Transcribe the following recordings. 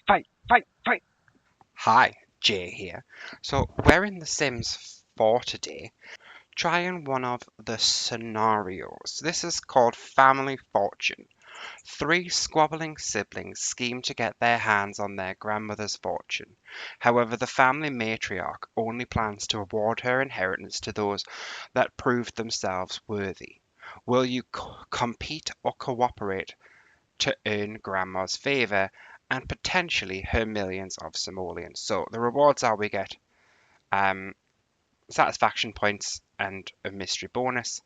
Fight, fight, fight! Hi, Jay here. So, we're in The Sims 4 today, trying one of the scenarios. This is called Family Fortune. Three squabbling siblings scheme to get their hands on their grandmother's fortune. However, the family matriarch only plans to award her inheritance to those that proved themselves worthy. Will you compete or cooperate to earn Grandma's favour and potentially her millions of simoleons? So the rewards are we get um, satisfaction points and a mystery bonus.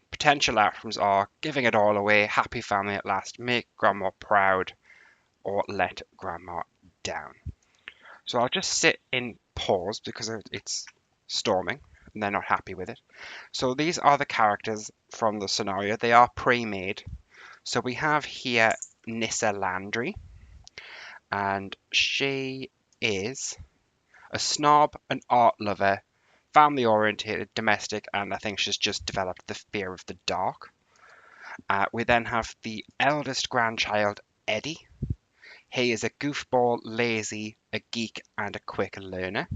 Potential outcomes are giving it all away, happy family at last, make Grandma proud, or let Grandma down. So I'll just sit in pause because it's storming and they're not happy with it. So these are the characters from the scenario. They are pre-made. So we have here Nyssa Landry, and she is a snob, an art lover, family orientated, domestic, and I think she's just developed the fear of the dark. We then have the eldest grandchild, Eddie. He is a goofball, lazy, a geek, and a quick learner.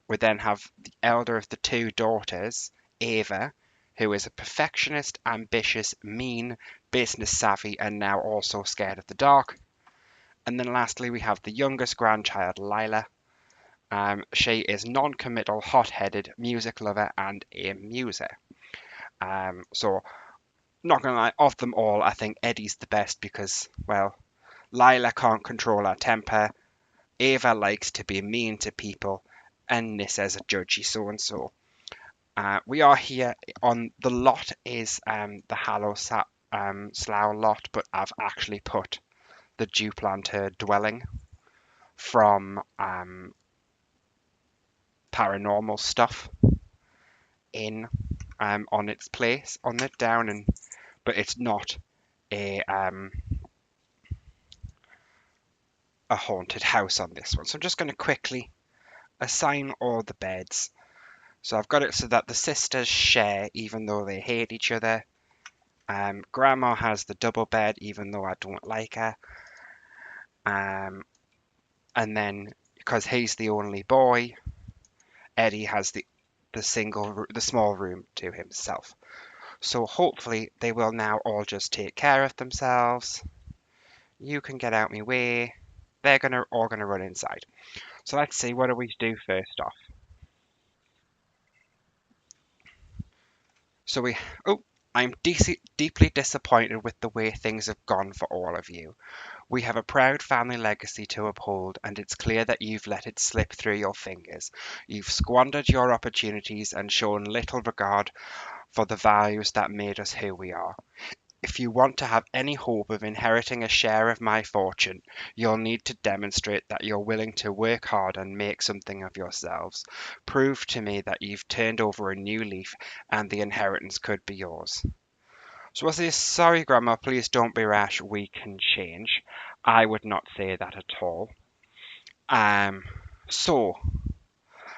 We then have the elder of the two daughters, Ava, who is a perfectionist, ambitious, mean, business savvy, and now also scared of the dark. And then lastly, we have the youngest grandchild, Lila. She is non-committal, hot-headed, music lover, and a muser. So, not gonna lie, of them all, I think Eddie's the best because, well, Lila can't control her temper, Ava likes to be mean to people, and Nissa's a judgy so-and-so. We are here on the lot is the Slough lot, but I've actually put the Duplanter dwelling from paranormal stuff in on its place on it down, and but it's not a a haunted house on this one. So I'm just going to quickly assign all the beds. So I've got it so that the sisters share even though they hate each other. Grandma has the double bed even though I don't like her. And then because he's the only boy, Eddie has the small room to himself. So hopefully they will now all just take care of themselves. You can get out my way. They're all gonna run inside. So let's see, what do we do first off? So I'm deeply disappointed with the way things have gone for all of you. We have a proud family legacy to uphold, and it's clear that you've let it slip through your fingers. You've squandered your opportunities and shown little regard for the values that made us who we are. If you want to have any hope of inheriting a share of my fortune, you'll need to demonstrate that you're willing to work hard and make something of yourselves. Prove to me that you've turned over a new leaf and the inheritance could be yours. So I say, sorry, Grandma, please don't be rash. We can change. I would not say that at all. Um, so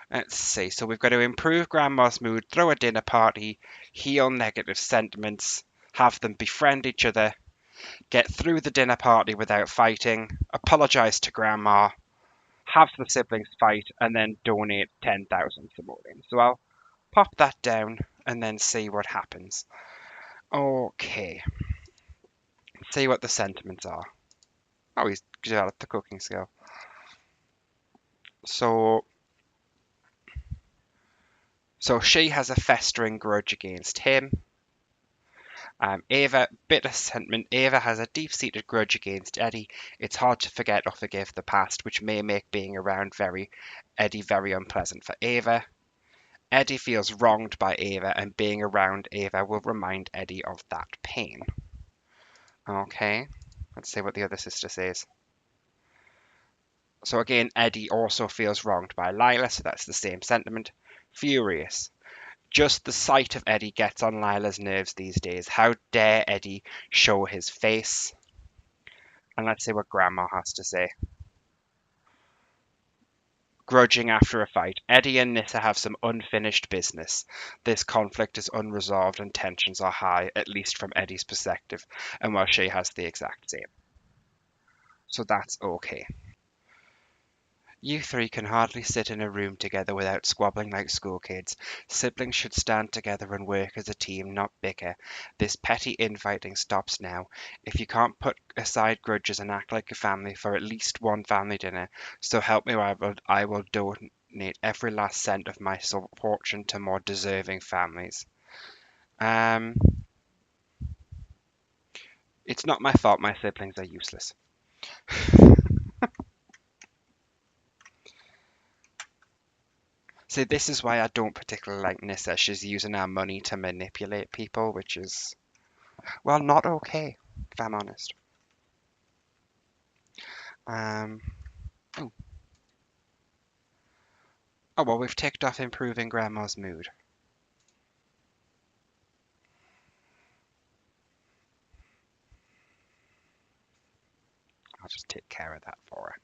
let's see. So we've got to improve Grandma's mood, throw a dinner party, heal negative sentiments, have them befriend each other, get through the dinner party without fighting, apologize to Grandma, have the siblings fight, and then donate 10,000 simoleons. So I'll pop that down and then see what happens. Okay, see what the sentiments are. Oh, he's developed the cooking skill. So, so she has a festering grudge against him. Ava, bitter sentiment. Ava has a deep-seated grudge against Eddie. It's hard to forget or forgive the past, which may make being around Eddie very unpleasant for Ava. Eddie feels wronged by Ava, and being around Ava will remind Eddie of that pain. Okay, let's see what the other sister says. So again, Eddie also feels wronged by Lila, so that's the same sentiment. Furious. Just the sight of Eddie gets on Lila's nerves these days. How dare Eddie show his face? And let's see what Grandma has to say. Grudging after a fight. Eddie and Nyssa have some unfinished business. This conflict is unresolved and tensions are high, at least from Eddie's perspective, and while she has the exact same. so that's okay. You three can hardly sit in a room together without squabbling like schoolkids. Siblings should stand together and work as a team, not bicker. This petty infighting stops now. If you can't put aside grudges and act like a family for at least one family dinner, so help me, I will donate every last cent of my fortune to more deserving families. Um, it's not my fault my siblings are useless. So this is why I don't particularly like Nyssa. She's using our money to manipulate people, which is, well, not okay, if I'm honest. Um, oh, oh well, we've ticked off improving Grandma's mood. I'll just take care of that for her.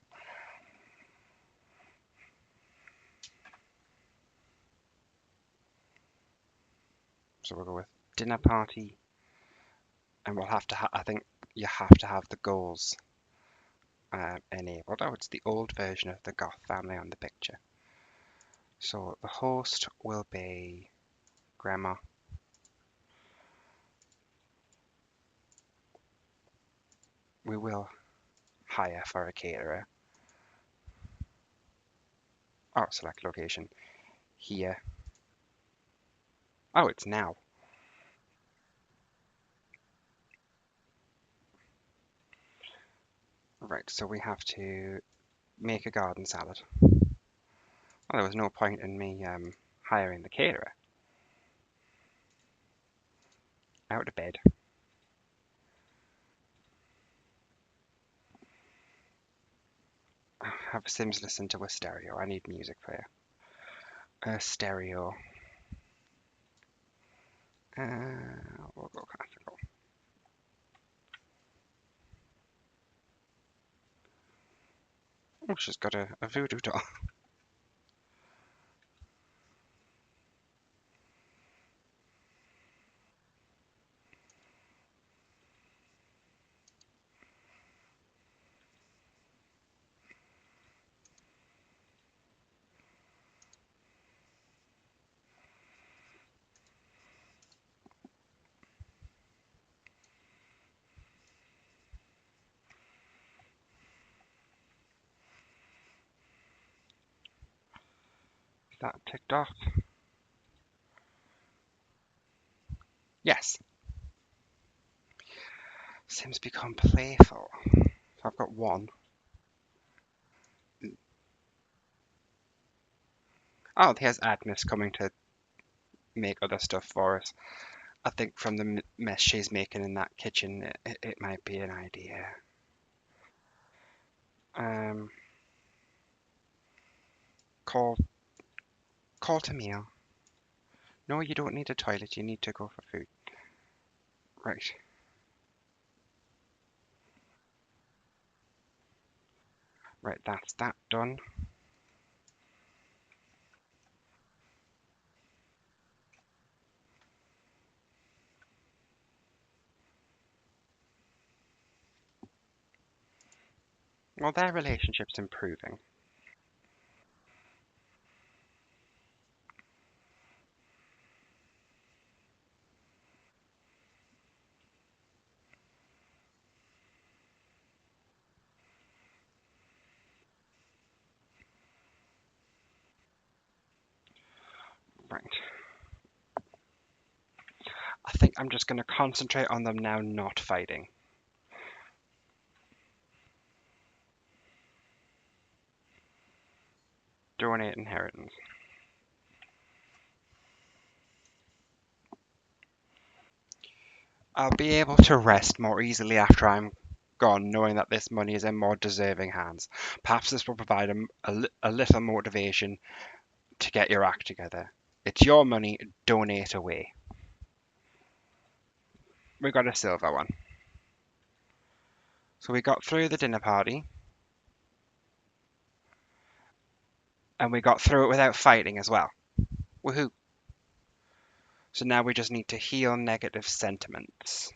So we'll go with dinner party, and we'll have to. I think you have to have the goals enabled. Oh, it's the old version of the Goth family on the picture. So the host will be Grandma. We will hire for a caterer. Oh, select location here. Oh, it's now. Right, so we have to make a garden salad. Well, there was no point in me hiring the caterer. Out of bed. Have Sims listen to a stereo. I need music player. A stereo. We'll go classical. Oh, she's got a voodoo doll. That ticked off. Yes. Sims become playful. So I've got one. Oh, here's Agnes coming to make other stuff for us. I think from the mess she's making in that kitchen, it might be an idea. Um, call call to meal. No, you don't need a toilet. You need to go for food. Right, right. That's that done. Well, their relationship's improving. Right. I think I'm just going to concentrate on them now not fighting. Donate inheritance. I'll be able to rest more easily after I'm gone, knowing that this money is in more deserving hands. Perhaps this will provide a little motivation to get your act together. It's your money, donate away. We got a silver one. So we got through the dinner party, and we got through it without fighting as well. Woohoo! So now we just need to heal negative sentiments.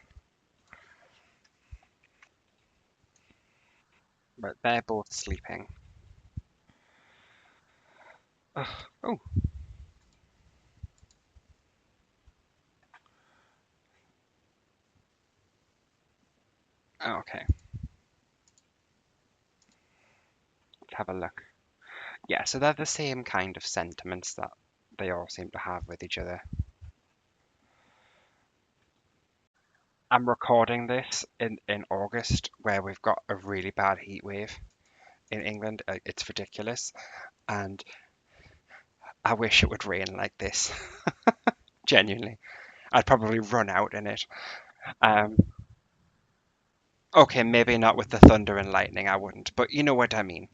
But they're both sleeping. Ugh. Oh, okay. Let's have a look. Yeah, so they're the same kind of sentiments that they all seem to have with each other. I'm recording this in August where we've got a really bad heat wave in England. It's ridiculous. And I wish it would rain like this. Genuinely. I'd probably run out in it. Um, okay, maybe not with the thunder and lightning, I wouldn't, but you know what I mean.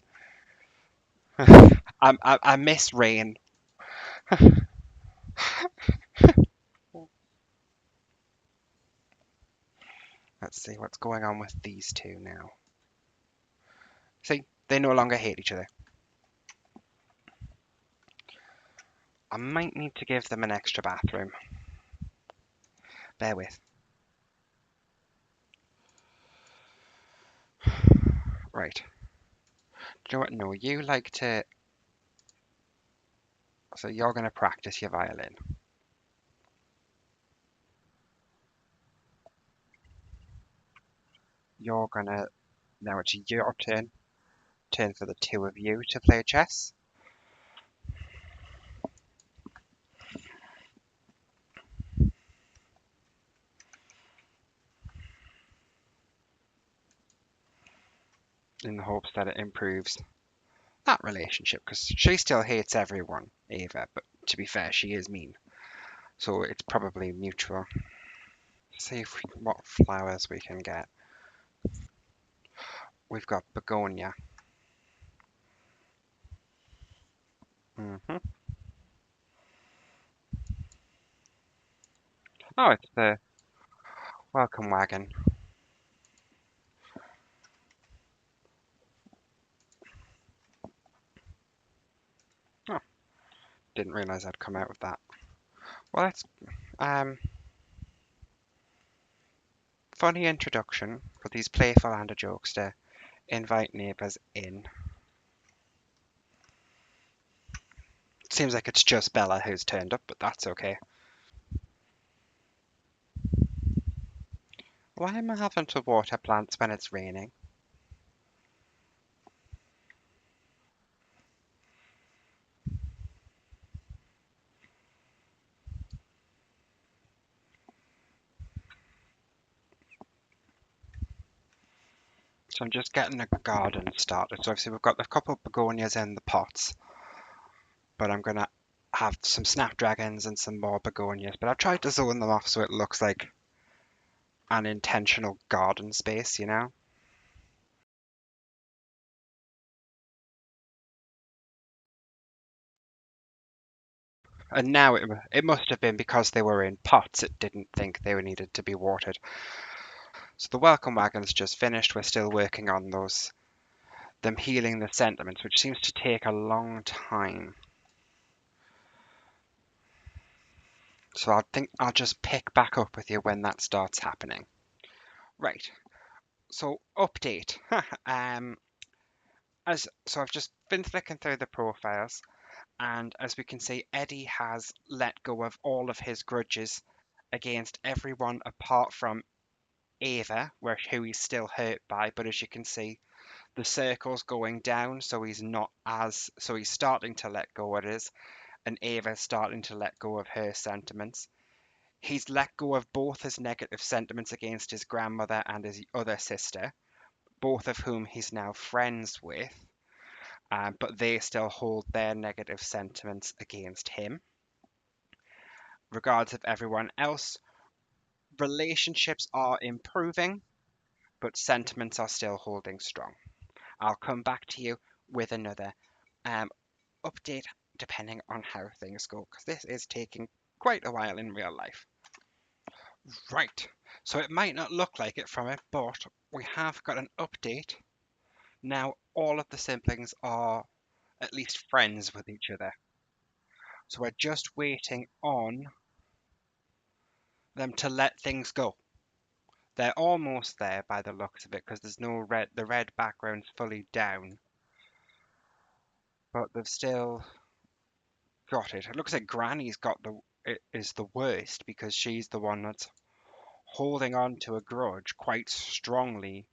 I miss rain. Let's see what's going on with these two now. See, they no longer hate each other. I might need to give them an extra bathroom. Bear with. Right. Do you know what? No, you like to. So you're going to practice your violin. You're going to. Now it's your turn. Turn for the two of you to play chess. In the hopes that it improves that relationship. Because she still hates everyone, Ava. But to be fair, she is mean. So it's probably mutual. See if what flowers we can get. We've got begonia. Hmm. Oh, it's the welcome wagon. Oh, didn't realise I'd come out with that. Well, that's um funny introduction for these playful and a jokester. Invite neighbours in. Seems like it's just Bella who's turned up, but that's okay. Why am I having to water plants when it's raining? So I'm just getting a garden started. So obviously we've got a couple of begonias in the pots, but I'm gonna have some snapdragons and some more begonias. But I've tried to zone them off so it looks like an intentional garden space, you know? And now it must have been because they were in pots, it didn't think they were needed to be watered. So the welcome wagon's just finished. We're still working on them healing the sentiments, which seems to take a long time. So I think I'll just pick back up with you when that starts happening. Right. So update. um, so I've just been flicking through the profiles, and as we can see, Eddie has let go of all of his grudges against everyone apart from Ava, who he's still hurt by. But as you can see, the circle's going down, so he's starting to let go of it, and Ava's starting to let go of her sentiments. He's let go of both his negative sentiments against his grandmother and his other sister, both of whom he's now friends with, but they still hold their negative sentiments against him. Regards of everyone else, relationships are improving, but sentiments are still holding strong. I'll come back to you with another um, update depending on how things go, because this is taking quite a while in real life. Right, so it might not look like it from it, but we have got an update. Now all of the siblings are at least friends with each other. So we're just waiting on them to let things go. They're almost there by the looks of it because there's no red. The red background's fully down, but they've still got it. It looks like Granny's got is the worst because she's the one that's holding on to a grudge quite strongly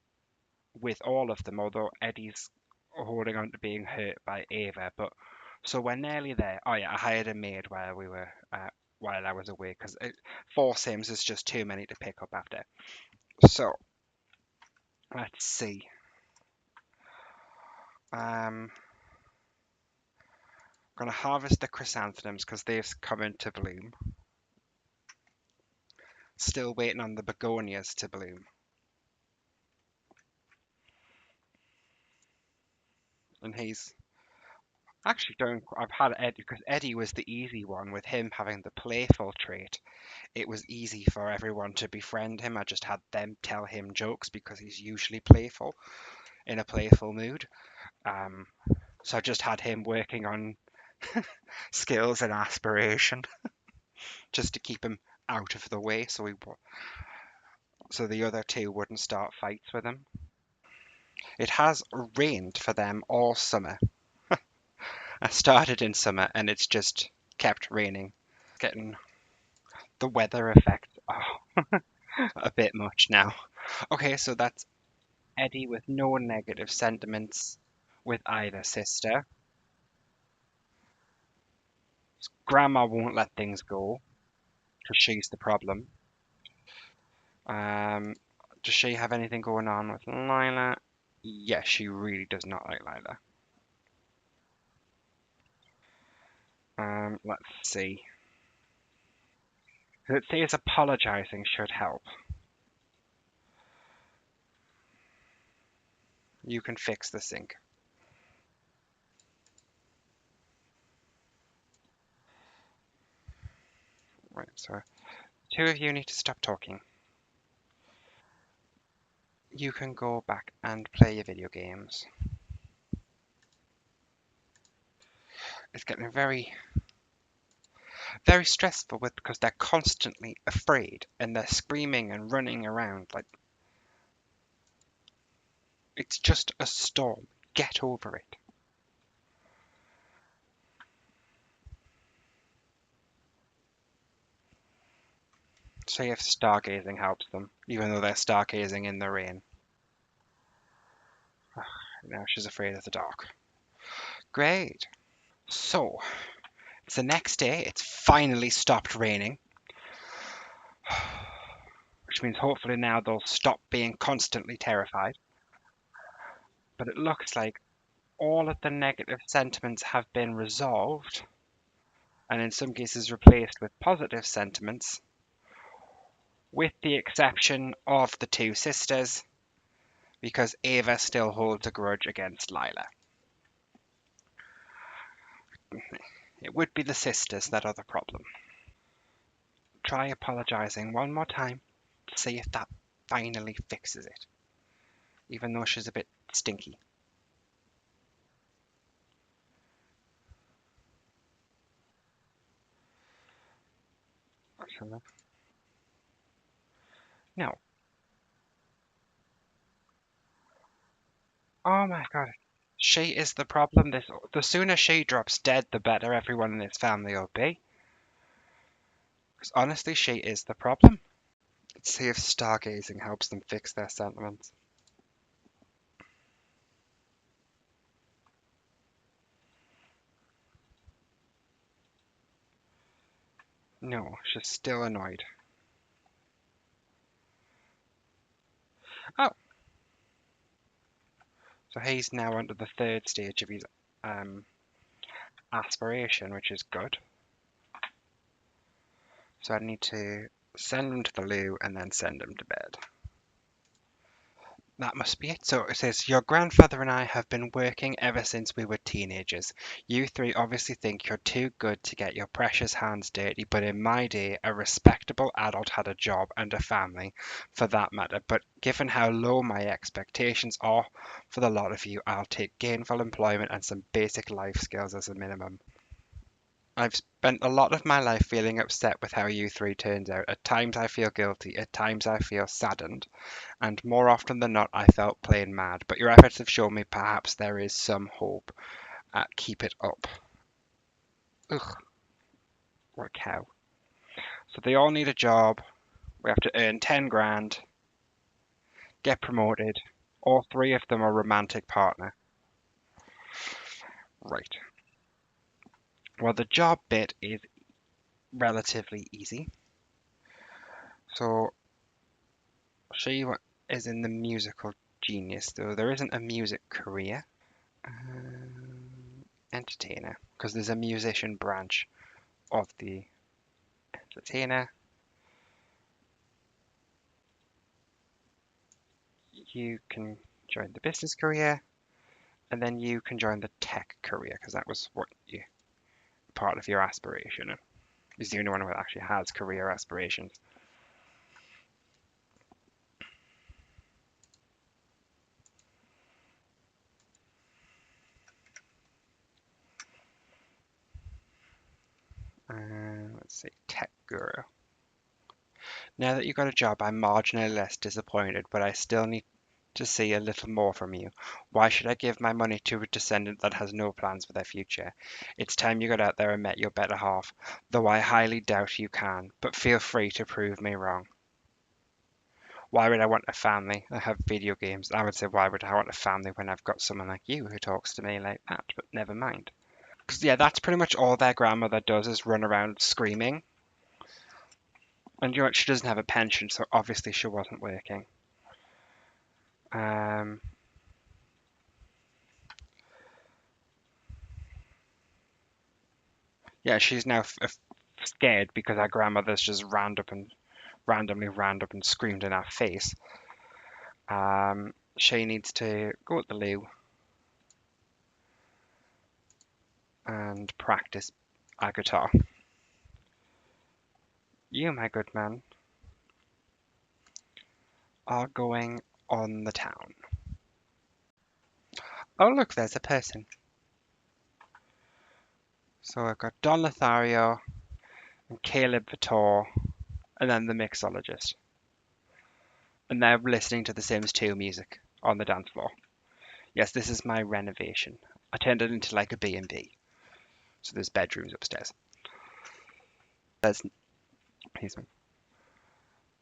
with all of them. Although Eddie's holding on to being hurt by Ava, but so we're nearly there. Oh yeah, I hired a maid while we were while I was away because 4 Sims is just too many to pick up after. So let's see. Gonna harvest the chrysanthemums because they've come into bloom. Still waiting on the begonias to bloom. And he's actually doing. I've had Eddie because Eddie was the easy one with him having the playful trait. It was easy for everyone to befriend him. I just had them tell him jokes because he's usually playful, in a playful mood. Um, so I just had him working on skills and aspiration just to keep him out of the way so the other two wouldn't start fights with him. It has rained for them all summer. I started in summer and it's just kept raining. Getting the weather effect a bit much now. Okay, so that's Eddie with no negative sentiments with either sister. Grandma won't let things go because she's the problem. Um, does she have anything going on with Lila? Yes, she really does not like Lila. Let's see. It says apologizing should help. You can fix the sink. Right, so two of you need to stop talking. You can go back and play your video games. It's getting very, very stressful with because they're constantly afraid and they're screaming and running around like it's just a storm. Get over it. See if stargazing helps them, even though they're stargazing in the rain. Now she's afraid of the dark. Great. So, it's the next day. It's finally stopped raining, which means hopefully now they'll stop being constantly terrified. But it looks like all of the negative sentiments have been resolved, and in some cases replaced with positive sentiments, with the exception of the two sisters, because Ava still holds a grudge against Lila. It would be the sisters that are the problem. Try apologizing one more time to see if that finally fixes it, even though she's a bit stinky. No. Oh my god. She is the problem. The sooner she drops dead, the better everyone in this family will be. Because honestly, she is the problem. Let's see if stargazing helps them fix their sentiments. No, she's still annoyed. Oh, so he's now under the third stage of his um, aspiration, which is good. So I need to send him to the loo and then send him to bed. That must be it. So it says, your grandfather and I have been working ever since we were teenagers. You three obviously think you're too good to get your precious hands dirty, but in my day, a respectable adult had a job and a family, for that matter. But given how low my expectations are for the lot of you, I'll take gainful employment and some basic life skills as a minimum. I've spent a lot of my life feeling upset with how you three turned out. At times I feel guilty, at times I feel saddened, and more often than not I felt plain mad. But your efforts have shown me perhaps there is some hope. Keep it up. Ugh, what a cow. So they all need a job. We have to earn 10 grand, get promoted. All three of them are romantic partner. Right. Well, the job bit is relatively easy. So she is in the musical genius, though there isn't a music career. Entertainer, because there's a musician branch of the entertainer. You can join the business career, and then you can join the tech career, because that was what you part of your aspiration. He's the only one who actually has career aspirations. Let's see, tech guru. Now that you've got a job, I'm marginally less disappointed, but I still need to see a little more from you. Why should I give my money to a descendant that has no plans for their future? It's time you got out there and met your better half, though I highly doubt you can, but feel free to prove me wrong. Why would I want a family that have video games? I would say, why would I want a family when I've got someone like you who talks to me like that? But never mind. Because, yeah, that's pretty much all their grandmother does is run around screaming. And you know, she doesn't have a pension, so obviously she wasn't working. Um, yeah, she's now scared because her grandmother's just randomly ran up and screamed in her face. She needs to go at the loo and practice a guitar. You, my good man, are going on the town. Oh, look, there's a person. So I've got Don Lothario and Caleb Vitor, and then the mixologist. And they're listening to the Sims 2 music on the dance floor. Yes, this is my renovation. I turned it into like a B&B. So there's bedrooms upstairs. There's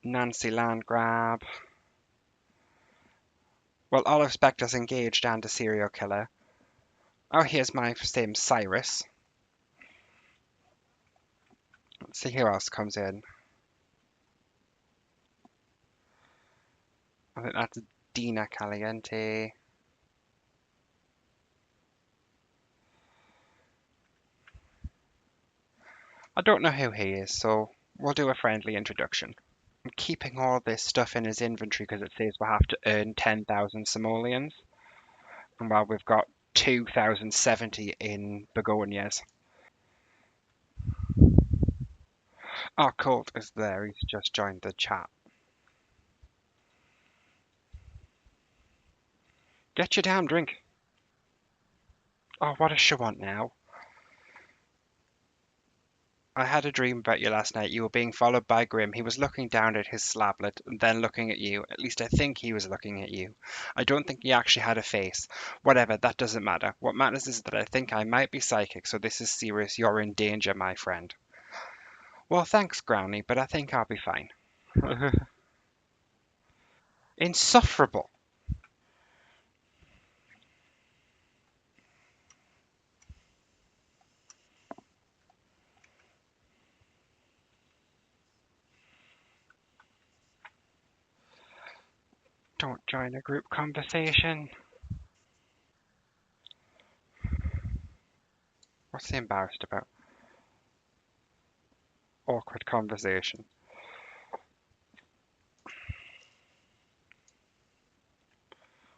Nancy Landgrab. Well, Olive Spector's engaged and a serial killer. Oh, here's my Sim Cyrus. Let's see who else comes in. I think that's Dina Caliente. I don't know who he is, so we'll do a friendly introduction. I'm keeping all this stuff in his inventory because it says we'll have to earn 10,000 simoleons. And while we've got 2,070 in begonias. Oh, Colt is there. He's just joined the chat. Get your damn drink. Oh, what does she want now? I had a dream about you last night. You were being followed by Grim. He was looking down at his slablet and then looking at you. At least I think he was looking at you. I don't think he actually had a face. Whatever, that doesn't matter. What matters is that I think I might be psychic, so this is serious. You're in danger, my friend. Well, thanks, Granny, but I think I'll be fine. Insufferable. Don't join a group conversation. What's he embarrassed about? Awkward conversation.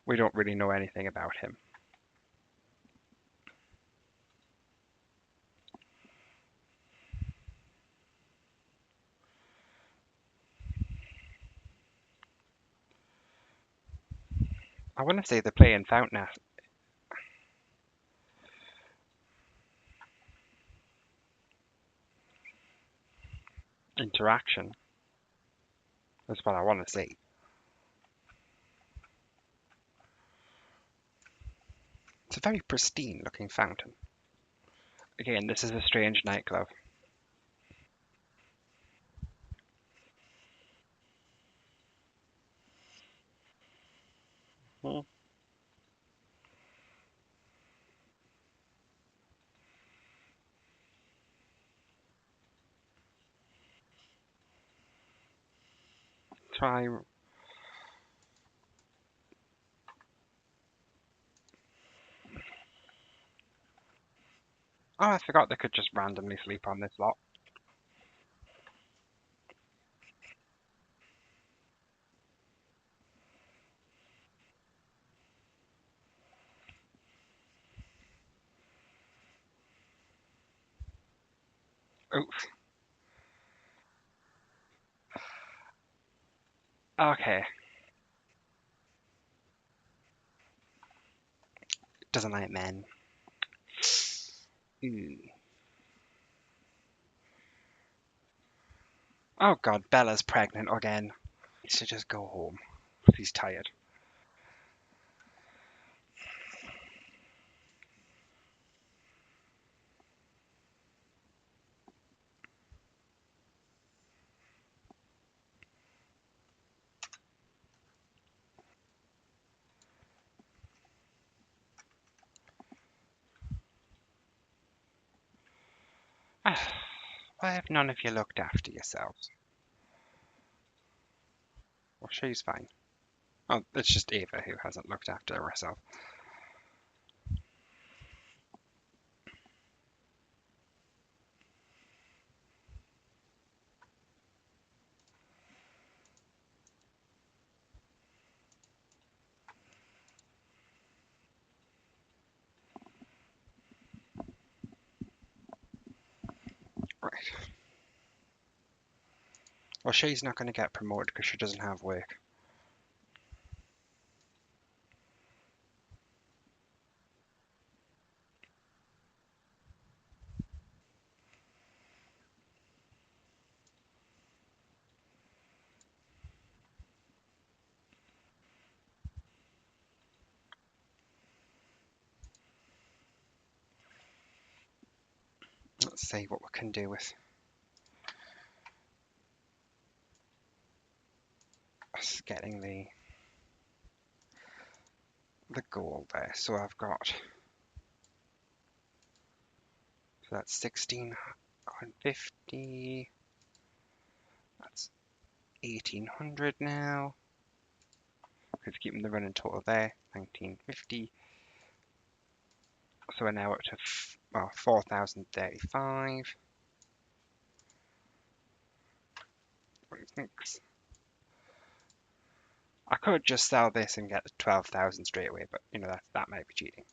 We don't really know anything about him. I want to say they're playing Fountain. Interaction is what I want to see. It's a very pristine looking fountain. Again, this is a strange nightclub. Hmm. Try. Oh, I forgot they could just randomly sleep on this lot. Oof. Okay. Doesn't like men. Hmm. Oh god, Bella's pregnant again. Needs to just go home. She's tired. Why have none of you looked after yourselves? Well, she's fine. Oh, it's just Ava who hasn't looked after herself. Right. Well, she's not going to get promoted because she doesn't have work. Let's see what we can do with us getting the goal there. So I've got, so that's 1650. That's 1800 now. Because keeping the running total there, 1950. So we're now up to 4035. What do you think? I could just sell this and get 12,000 straight away, but you know that might be cheating.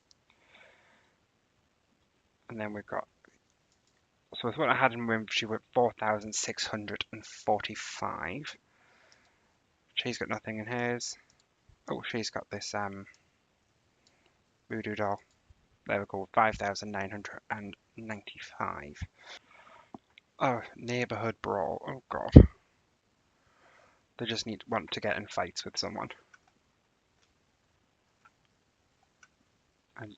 And then we've got, so with what I had in room, she went 4,645. She's got nothing in hers. Oh, she's got this voodoo doll. There we go, 5,995. Oh, neighborhood brawl. Oh god, they just want to get in fights with someone. And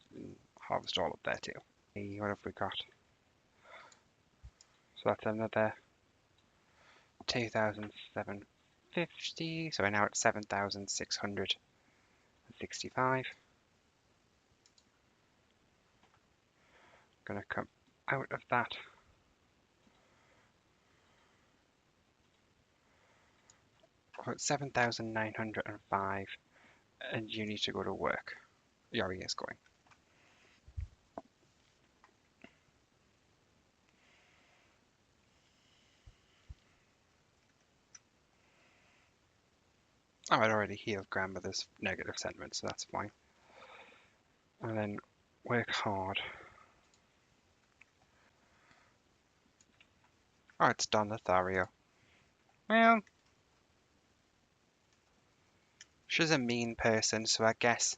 harvest all up there too. Hey, what have we got? So that's another 2,750. So we're now at 7,665. Gonna come out of that. We're at 7,905, and you need to go to work. Yeah, he is going. Oh, I'd already healed grandmother's negative sentiment, so that's fine. And then work hard. Oh, it's Don Lothario. Well, she's a mean person, so I guess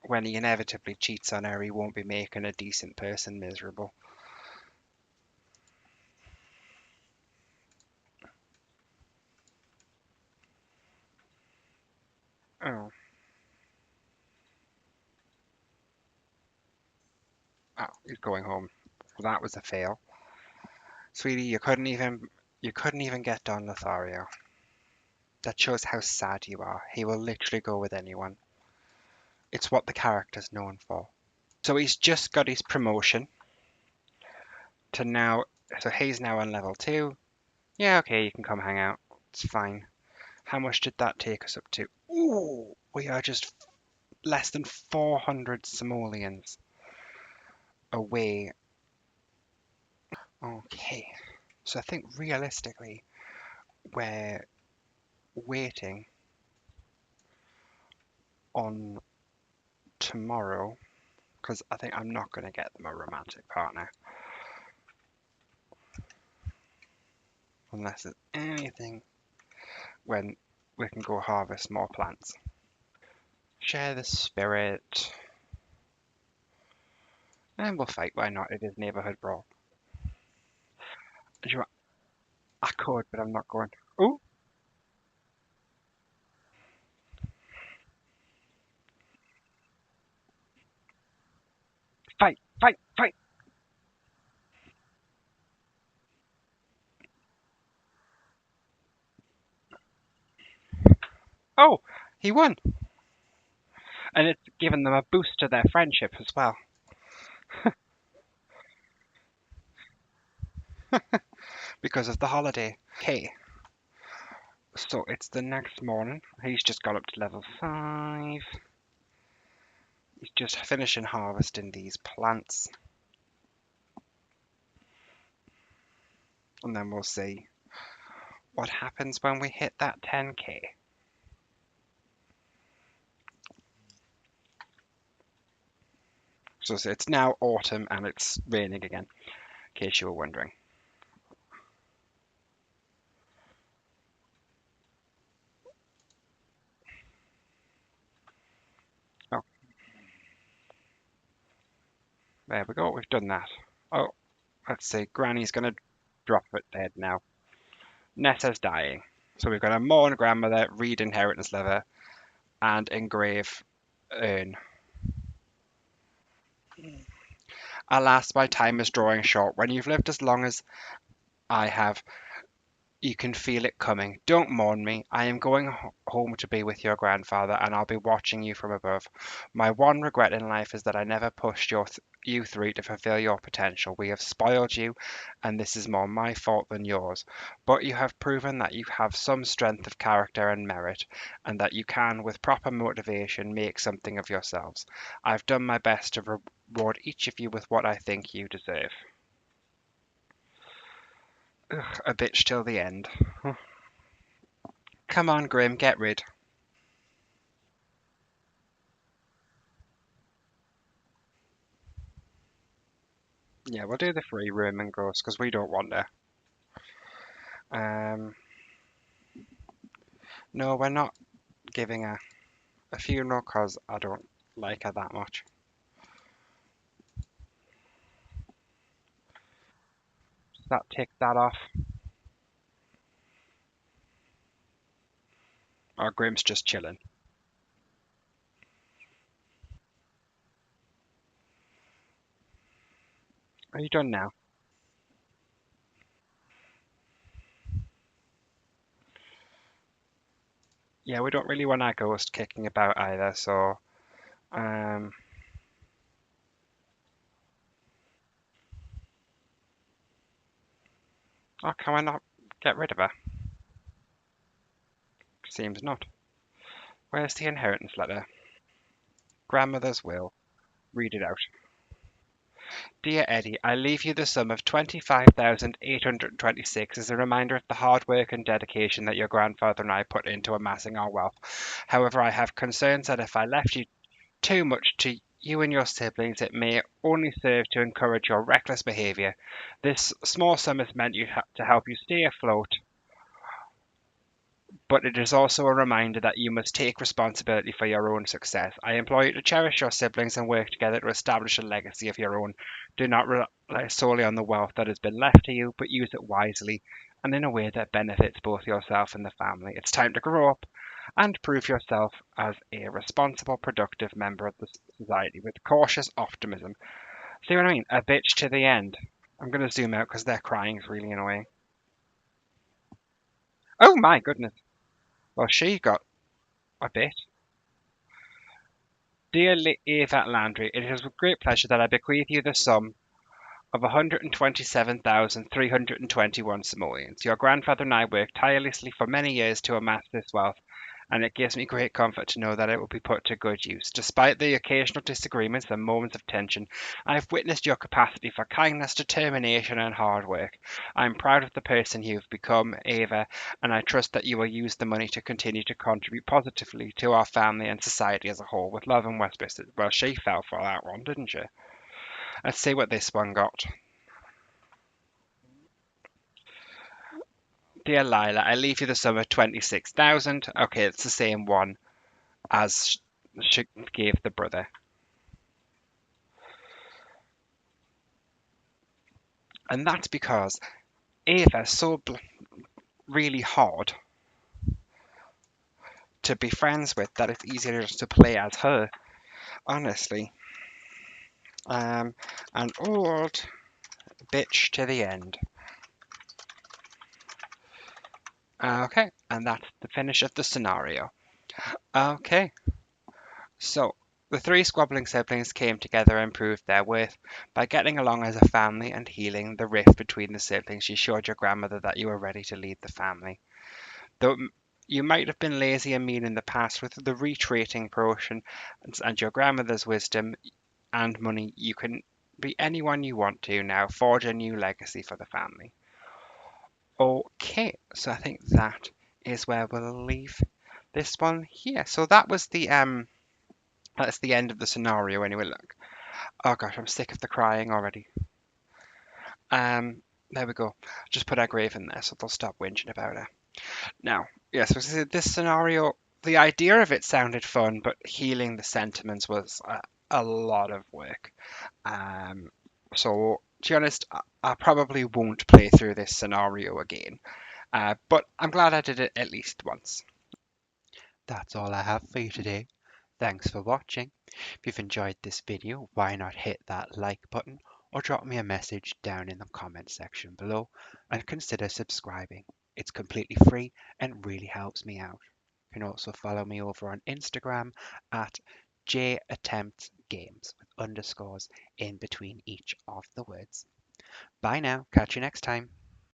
when he inevitably cheats on her, he won't be making a decent person miserable. He's going home. That was a fail. Sweetie, you couldn't even get done, Lothario. That shows how sad you are. He will literally go with anyone. It's what the character's known for. So he's just got his promotion to now. So he's now on level 2. Yeah, okay, you can come hang out. It's fine. How much did that take us up to? Ooh, we are just less than 400 simoleons away. Okay, so I think realistically, we're waiting on tomorrow because I think I'm not going to get them a romantic partner unless it's anything when we can go harvest more plants. Share the spirit. And we'll fight, why not? It is neighborhood brawl. Do you know what? I could, but I'm not going. Oh, fight, fight, fight. Oh, he won. And it's given them a boost to their friendship as well because of the holiday. Okay, so it's the next morning. He's just got up to level 5. He's just finishing harvesting these plants. And then we'll see what happens when we hit that 10k. So it's now autumn and it's raining again, in case you were wondering. Oh, there we go. We've done that. Oh, let's see. Granny's going to drop it dead now. Nessa's dying. So we've got a mourn grandmother, read inheritance letter, and engrave urn. Alas, my time is drawing short. When you've lived as long as I have, you can feel it coming. Don't mourn me. I am going home to be with your grandfather, and I'll be watching you from above. My one regret in life is that I never pushed you three to fulfill your potential. We have spoiled you, and this is more my fault than yours. But you have proven that you have some strength of character and merit, and that you can, with proper motivation, make something of yourselves. I've done my best to reward each of you with what I think you deserve. Ugh, a bitch till the end. Come on, Grim, get rid. Yeah, we'll do the free room and ghost because we don't want to. Um, no, we're not giving a funeral because I don't like her that much. So that takes that off. Our Grim's just chilling. Are you done now? Yeah, we don't really want our ghost kicking about either, so um, oh, can I not get rid of her? Seems not. Where's the inheritance letter? Grandmother's will. Read it out. Dear Eddie, I leave you the sum of 25,826 as a reminder of the hard work and dedication that your grandfather and I put into amassing our wealth. However, I have concerns that if I left you too much to you and your siblings, it may only serve to encourage your reckless behavior. This small sum is meant to help you stay afloat, but it is also a reminder that you must take responsibility for your own success. I implore you to cherish your siblings and work together to establish a legacy of your own. Do not rely solely on the wealth that has been left to you, but use it wisely and in a way that benefits both yourself and the family. It's time to grow up and prove yourself as a responsible, productive member of the society with cautious optimism. See what I mean? A bitch to the end. I'm gonna zoom out because their crying is really annoying. Oh my goodness. Well, she got a bit. Dear Eva Landry, it is with great pleasure that I bequeath you the sum of 127,321 simoleons. Your grandfather and I worked tirelessly for many years to amass this wealth, and it gives me great comfort to know that it will be put to good use. Despite the occasional disagreements and moments of tension, I have witnessed your capacity for kindness, determination, and hard work. I am proud of the person you have become, Ava, and I trust that you will use the money to continue to contribute positively to our family and society as a whole. With love and wishes. Well, she fell for that one, didn't she? Let's see what this one got. Dear Lila, I leave you the sum of 26,000. Okay, it's the same one as she gave the brother. And that's because Ava's so really hard to be friends with that it's easier just to play as her, honestly. An old bitch to the end. Okay, and that's the finish of the scenario. Okay, so the three squabbling siblings came together and proved their worth. By getting along as a family and healing the rift between the siblings, you showed your grandmother that you were ready to lead the family. Though you might have been lazy and mean in the past, with the retreating potion and your grandmother's wisdom and money, you can be anyone you want to now, forge a new legacy for the family. Okay, so I think that is where we'll leave this one here. So that's the end of the scenario anyway. Look, oh gosh, I'm sick of the crying already. There we go. Just put our grave in there so they'll stop whinging about it. Now, yes, this scenario, the idea of it sounded fun, but healing the sentiments was a lot of work. Um, so, to be honest, I probably won't play through this scenario again. But I'm glad I did it at least once. That's all I have for you today. Thanks for watching. If you've enjoyed this video, why not hit that like button or drop me a message down in the comment section below and consider subscribing. It's completely free and really helps me out. You can also follow me over on Instagram at jattemptsgames with underscores in between each of the words. Bye now, catch you next time.